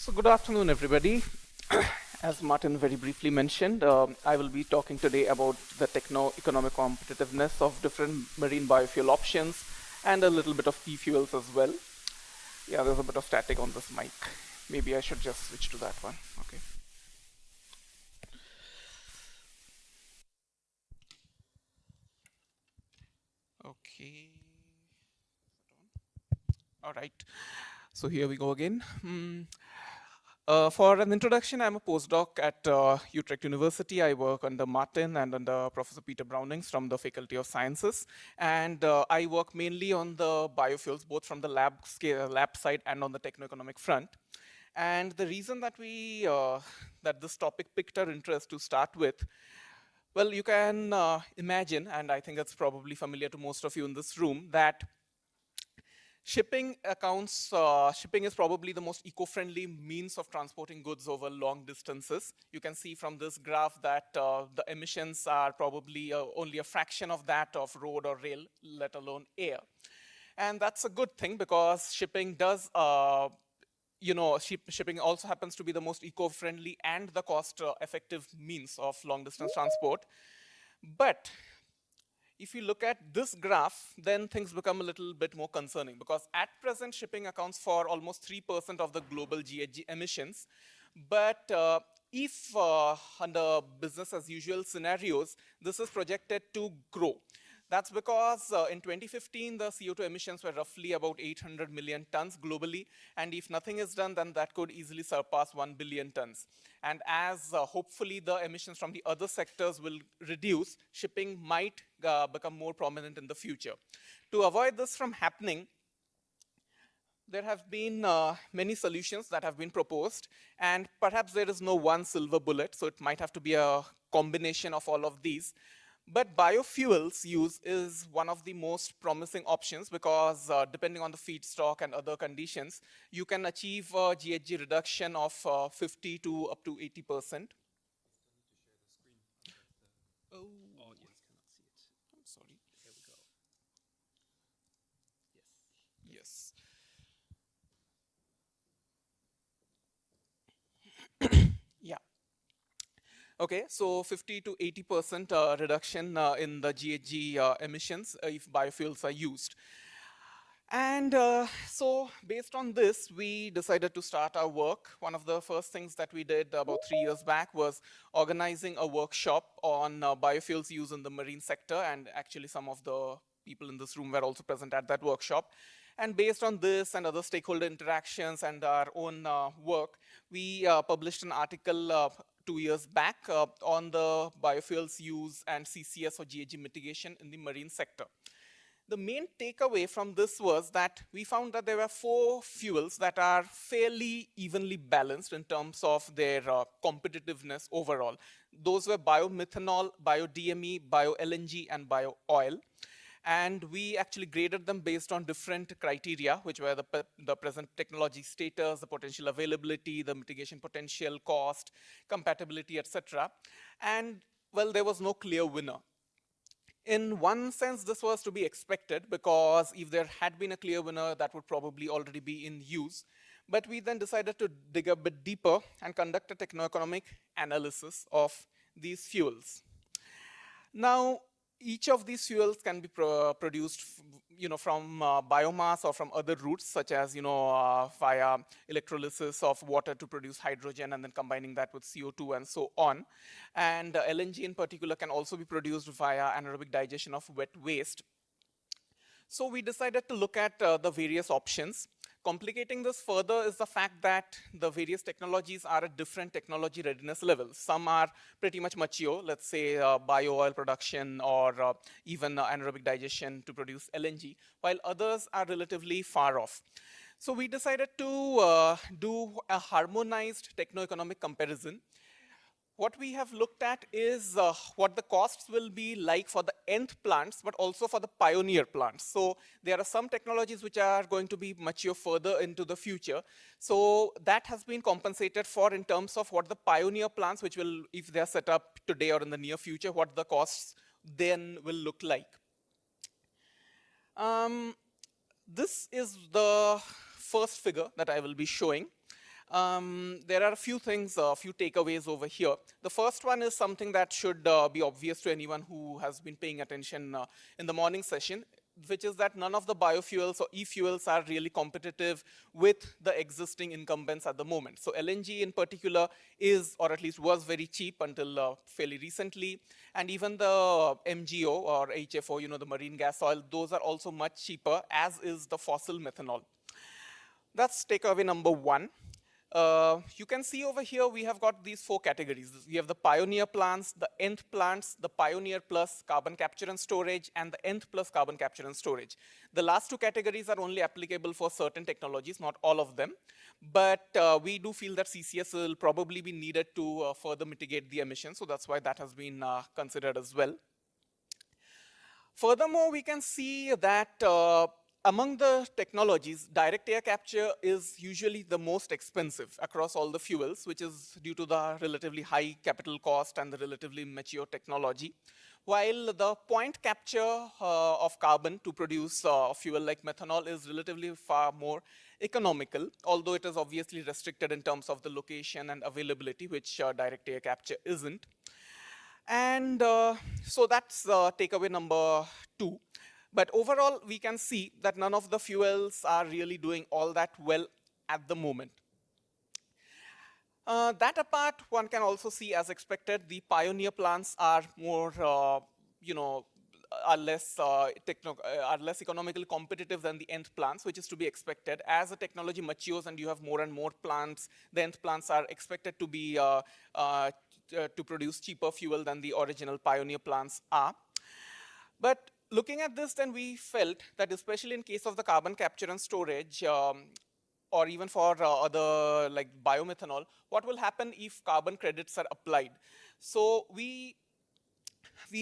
So good afternoon, everybody. As Martin very briefly mentioned, I will be talking today about the techno-economic competitiveness of different marine biofuel options and a little bit of e-fuels as well. Yeah, there's a bit of static on this mic. Maybe I should just switch to that one. Okay. Okay. All right. So here we go again. For an introduction, I'm a postdoc at Utrecht University. I work under Martin and under Professor Peter Brownings from the Faculty of Sciences. And I work mainly on the biofuels, both from the lab side and on the techno-economic front. And the reason that that this topic picked our interest to start with, well, you can imagine, and I think it's probably familiar to most of you in this room, that shipping is probably the most eco-friendly means of transporting goods over long distances. You can see from this graph that the emissions are probably only a fraction of that of road or rail, let alone air. And that's a good thing because shipping does, shipping also happens to be the most eco-friendly and the cost-effective means of long-distance transport. But if you look at this graph, then things become a little bit more concerning because at present, shipping accounts for almost 3% of the global GHG emissions. But if under business as usual scenarios, this is projected to grow. That's because in 2015, the CO2 emissions were roughly about 800 million tons globally. And if nothing is done, then that could easily surpass 1 billion tons. And as hopefully the emissions from the other sectors will reduce, shipping might become more prominent in the future. To avoid this from happening, there have been many solutions that have been proposed, and perhaps there is no one silver bullet, so it might have to be a combination of all of these. But biofuels use is one of the most promising options because depending on the feedstock and other conditions, you can achieve a GHG reduction of 50 to up to 80%. Oh, audience cannot see it. I'm sorry. There we go. Yes. Yeah. Okay, so 50 to 80% reduction in the GHG emissions if biofuels are used. And so based on this, we decided to start our work. One of the first things that we did about 3 years back was organizing a workshop on biofuels use in the marine sector. And actually some of the people in this room were also present at that workshop. And based on this and other stakeholder interactions and our own work, we published an article 2 years back on the biofuels use and CCS or GHG mitigation in the marine sector. The main takeaway from this was that we found that there were 4 fuels that are fairly evenly balanced in terms of their competitiveness overall. Those were biomethanol, bio-DME, bio-LNG, and bio-oil. And we actually graded them based on different criteria, which were the present technology status, the potential availability, the mitigation potential, cost, compatibility, etc. And well, there was no clear winner. In one sense, this was to be expected because if there had been a clear winner, that would probably already be in use. But we then decided to dig a bit deeper and conduct a techno-economic analysis of these fuels. Now, each of these fuels can be produced from biomass or from other routes, such as via electrolysis of water to produce hydrogen and then combining that with CO2 and so on. And LNG in particular can also be produced via anaerobic digestion of wet waste. So we decided to look at the various options. Complicating this further is the fact that the various technologies are at different technology readiness levels. Some are pretty much mature, let's say bio-oil production or even anaerobic digestion to produce LNG, while others are relatively far off. So we decided to do a harmonized techno-economic comparison. What we have looked at is what the costs will be like for the nth plants, but also for the pioneer plants. So there are some technologies which are going to be mature further into the future. So that has been compensated for in terms of what the pioneer plants, which will, if they're set up today or in the near future, what the costs then will look like. This is the first figure that I will be showing. There are a few things, a few takeaways over here. The first one is something that should be obvious to anyone who has been paying attention in the morning session, which is that none of the biofuels or e-fuels are really competitive with the existing incumbents at the moment. So LNG in particular is, or at least was, very cheap until fairly recently. And even the MGO or HFO, the marine gas oil, those are also much cheaper, as is the fossil methanol. That's takeaway number one. You can see over here we have got these four categories. We have the pioneer plants, the nth plants, the pioneer plus carbon capture and storage, and the nth plus carbon capture and storage. The last two categories are only applicable for certain technologies, not all of them. But we do feel that CCS will probably be needed to further mitigate the emissions, so that's why that has been considered as well. Furthermore, we can see that among the technologies, direct air capture is usually the most expensive across all the fuels, which is due to the relatively high capital cost and the relatively mature technology. While the point capture of carbon to produce a fuel like methanol is relatively far more economical, although it is obviously restricted in terms of the location and availability, which direct air capture isn't. And so that's takeaway number two. But overall, we can see that none of the fuels are really doing all that well at the moment. That apart, one can also see, as expected, the pioneer plants are more, are less are less economically competitive than the nth plants, which is to be expected. As the technology matures and you have more and more plants, the nth plants are expected to be to produce cheaper fuel than the original pioneer plants are. But looking at this, then we felt that especially in case of the carbon capture and storage, or even for other like biomethanol, what will happen if carbon credits are applied? So we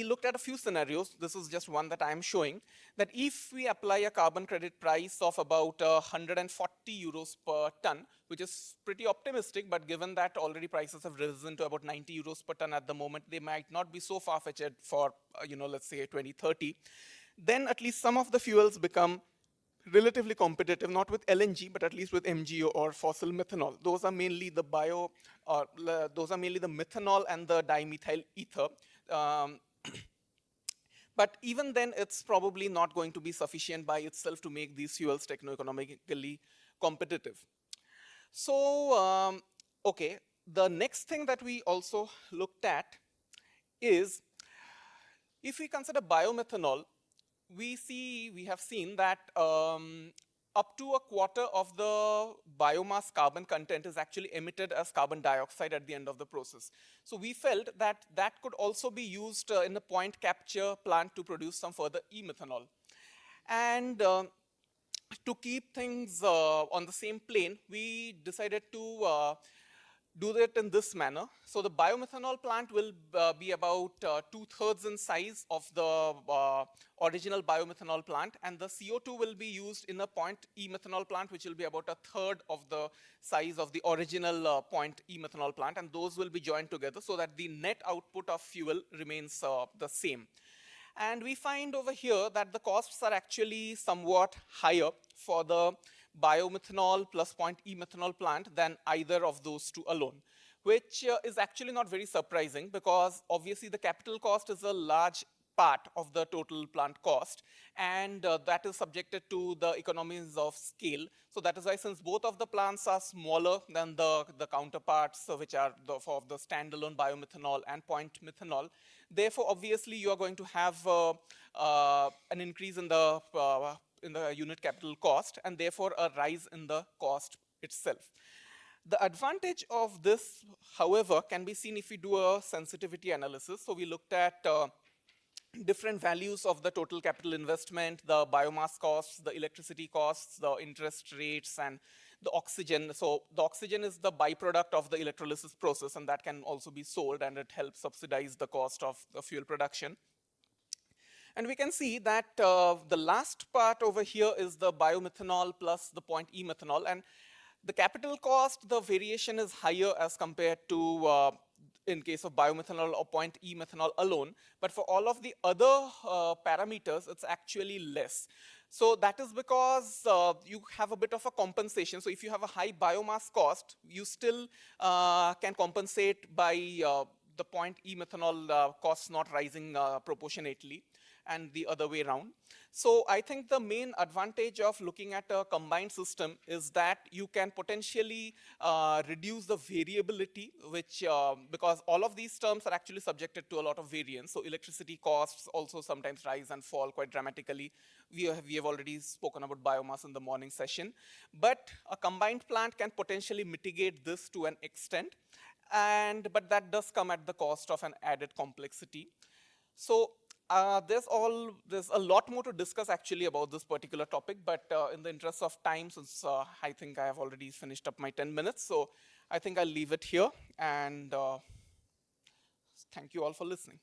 looked at a few scenarios. This is just one that I'm showing, that if we apply a carbon credit price of about 140 euros per ton, which is pretty optimistic, but given that already prices have risen to about 90 euros per ton at the moment, they might not be so far-fetched for, let's say 2030, then at least some of the fuels become relatively competitive, not with LNG, but at least with MGO or fossil methanol. Those are mainly the those are mainly the methanol and the dimethyl ether. Um, but even then, it's probably not going to be sufficient by itself to make these fuels techno-economically competitive. So, okay, the next thing that we also looked at is, if we consider biomethanol, we have seen that up to a quarter of the biomass carbon content is actually emitted as carbon dioxide at the end of the process. So we felt that that could also be used in a point capture plant to produce some further e-methanol. And to keep things on the same plane, we decided to do that in this manner. So the biomethanol plant will be about 2/3 in size of the original biomethanol plant, and the CO2 will be used in a point e-methanol plant, which will be about 1/3 of the size of the original point e-methanol plant, and those will be joined together so that the net output of fuel remains the same. And we find over here that the costs are actually somewhat higher for the biomethanol plus point e-methanol plant than either of those two alone, which is actually not very surprising, because obviously the capital cost is a large part of the total plant cost, and that is subjected to the economies of scale. So that is why, since both of the plants are smaller than the counterparts, which are for the standalone biomethanol and point methanol, therefore obviously you are going to have an increase in the unit capital cost, and therefore a rise in the cost itself. The advantage of this, however, can be seen if we do a sensitivity analysis. So we looked at different values of the total capital investment, the biomass costs, the electricity costs, the interest rates, and the oxygen. So the oxygen is the byproduct of the electrolysis process, and that can also be sold, and it helps subsidize the cost of the fuel production. And we can see that the last part over here is the biomethanol plus the point e-methanol. And the capital cost, the variation is higher as compared to in case of biomethanol or point e-methanol alone. But for all of the other parameters, it's actually less. So that is because you have a bit of a compensation. So if you have a high biomass cost, you still can compensate by the point E methanol costs not rising proportionately, and the other way around. So I think the main advantage of looking at a combined system is that you can potentially reduce the variability, which because all of these terms are actually subjected to a lot of variance. So electricity costs also sometimes rise and fall quite dramatically. We have already spoken about biomass in the morning session, but a combined plant can potentially mitigate this to an extent, and but that does come at the cost of an added complexity. So there's a lot more to discuss actually about this particular topic, but in the interest of time, since I think I have already finished up my 10 minutes, so I think I'll leave it here, and thank you all for listening.